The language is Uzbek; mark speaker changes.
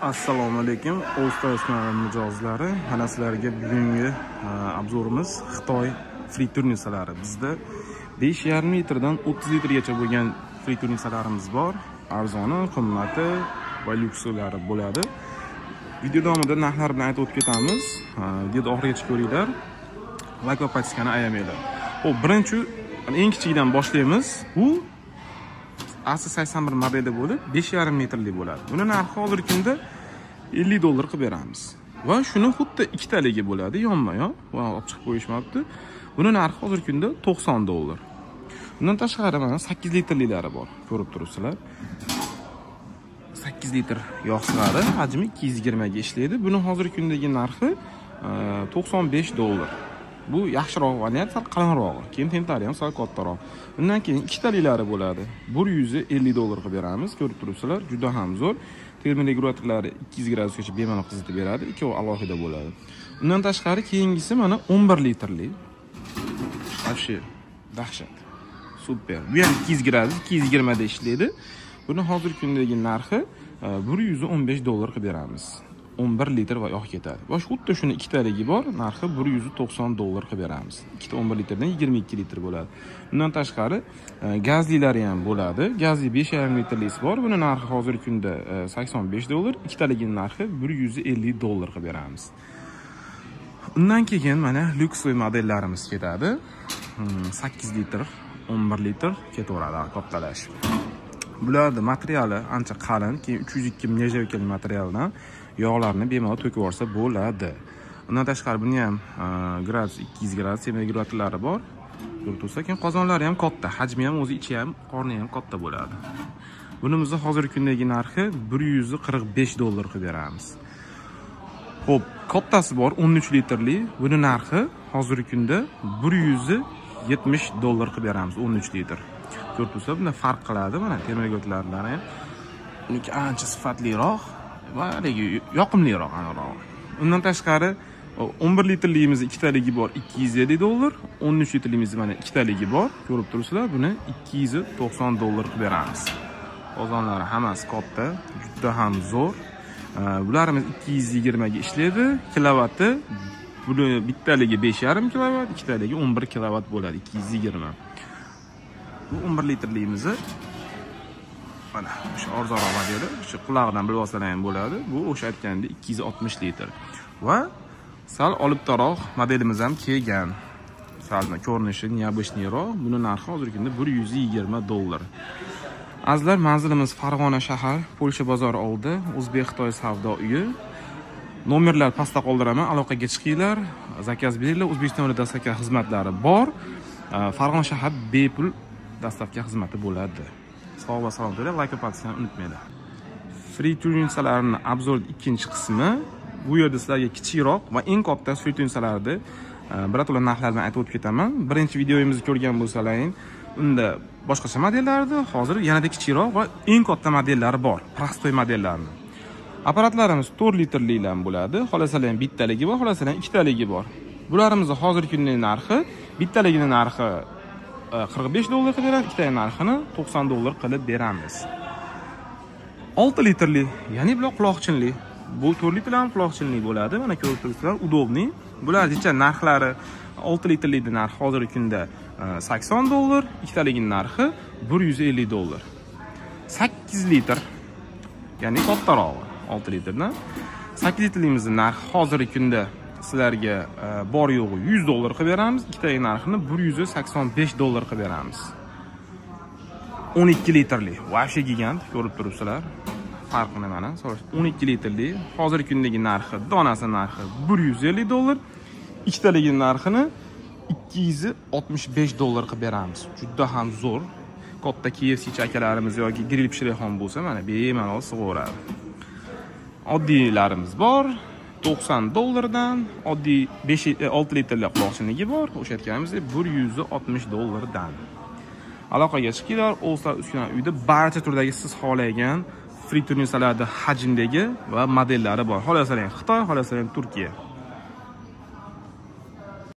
Speaker 1: Assalomu alaykum, O'zbekiston mijozlari. Mana sizlarga bugungi obzorimiz Xitoy friturnisalari. Bizda 5,5 litrdan 30 litrgacha bo'lgan friturnisalarimiz bor. Arzoni, qimmati va lyukslari bo'ladi. Video davomida narxlar bilan aytib o'tib ketamiz. Video oxirigacha ko'ringlar. Like va podpiskani ayamanglar. Xo'p, birinchi eng kichigidan boshlaymiz. Bu AC81 modeli bo'lib 5,5 metrli bo'ladi. Buni narxi hozirgi kunda $50 qilib beramiz. Va shuni xuddi ikkitaligi bo'ladi, yonma-yon. Va olib chiqib qo'yishmabdi. Buni narxi hozirgi kunda $90. Bundan tashqari mana 8 litrlilari bor. Ko'rib turibsizlar. 8 litr yog' sig'adi, hajmi 220 ga ishlaydi. Buni hozirgi kundagi narxi $95. Bu yaxshiroq variant, sal qalinrog'i. Keyin templari ham sal kattaroq. Undan keyin ikkitaliklari bo'ladi. $150 qilib beramiz. Ko'rib turibsizlar, juda ham zo'r. Termik regulatorlari 200 gradusgacha bemalol qizitib beradi. Ikkovi alohida bo'ladi. Undan tashqari keyingisi mana 11 litrli. Вообще dahshat. Super. Bu ham 200 gradus, 220 da ishlaydi. Buni hozirgi kundagi narxi $115 qilib beramiz. 11 litr va yog' ketadi. Va xuddi shuni ikkitaligi bor, narxi $190 qilib beramiz. Ikkita 11 litrdan 22 litr bo'ladi. Bundan tashqari gazlilari ham bo'ladi. Gazli 5,5 litrlisi bor. Buni narxi hozirgi kunda $85, ikkitaligining narxi $150 qilib beramiz. Undan keyin mana lyuksli modellarimiz ketadi. 8 litr, 11 litr ketaveradi kattalash. Bularning materiali ancha qalin, keyin 302 nejavkali materialdan yog'larni bemalol to'kib olsa bo'ladi. Undan tashqari buni ham gradus 200 gradus termik regulatorlari bor. Ko'rib tursa, keyin qozonlari ham katta, hajmi ham o'zi ichi ham, qorni ham katta bo'ladi. Bunimizni hozirgi kundagi narxi $145 qilib beramiz. Xo'p, kattasi bor 13 litrli. Buni narxi hozirgi kunda $170 qilib beramiz, 13 litr. Ko'rib tursa, bunda farq qiladi. Mana termik regulatorlari ham uniki ancha sifatliroq va yoqimliroq aniqroq. Undan tashqari 11 litrligimiz ikkitaligi bor, $250. 13 litrligimiz mana ikkitaligi bor. Ko'rib turibsizlar, buni $290 qilib beramiz. Qozonlari hammasi katta, juda ham zo'r. Bularimiz 220 ga ishlaydi. Kilovati buni bittaligi 5,5 kilovat, ikkitaligi 11 kilovat bo'ladi, 220. Bu 11 litrligimiz mana o'sha arzonroq modeli, o'sha qulog'idan bilib olsalar ham bo'ladi. Bu o'sha aytgandek 260 litr. Va sal olibtaroq modelimiz ham kelgan. Sal ko'rinishi необычныйroq. Buni narxi hozirgi kunda $120. Azizlar, manzilimiz Farg'ona shahar, Polsha bozori oldida, O'zbek-Xitoy savdo uyi. Nomerlar pastda qoldiraman, aloqaga chiqinglar, zakaz beringlar. O'zbekistonda dastavka xizmatlari bor. Farg'ona shahar bepul dastavka xizmati bo'ladi. Sog' va salomat bo'ling, like va podpiskani unutmanglar. Friturnisalarning obzor ikkinchi qismi. Bu yerda sizlarga kichikroq va eng katta friturnisalarni birato'la narxlarni aytib o'tib ketaman. Birinchi videomizni ko'rgan bo'lsalaring, unda boshqacha modellardi, hozir yanada kichikroq va eng katta modellari bor, prostoy modellarni. Apparatlarimiz 4 litrlilar bo'ladi. Xohlasalar ham bittaligi bor, xohlasalar ham ikkitaligi bor. Bularimizni hozirgi kunning narxi, bittaligining narxi $45 qilib beramiz, ikkitaning narxini $90 qilib beramiz. 6 litrli, ya'ni bular quloqchinli. Bu 4 litr ham quloqchinli bo'ladi. Mana ko'rib turibsizlar, udobniy. Bularning narxlari 6 litrlining narxi hozirgi kunda $80, ikkitaligining narxi $150. 8 litr, ya'ni kattarog'i 6 litrdan. 8 litrligimizning narxi hozirgi kunda sizlarga bor yo'g'i $100 qilib beramiz. Ikkitagi narxini $185 qilib beramiz. 12 litrli, вообще gigant, ko'rib turibsizlar. Farqini mana, 12 litrli. Hozirgi kundagi narxi, donasi narxi $150. Ikkitaligining narxini $265 qilib beramiz. Juda ham zo'r. Katta KFC akalarimiz yoki grill pishirayotgan bo'lsa, mana bemalol sig'averadi. Oddiylarimiz bor. $90 dan, oddiy 6 litrli quloqchinligi bor. O'sha aytganimizdek $160 dan. Aloqaga chiqinglar, O'zlar Uskuna uyda barcha turdagi siz xohlagan friturnisalarda hajmdagi va modellari bor. Xohlasalar ham Xitoy, xohlasalar ham Turkiya.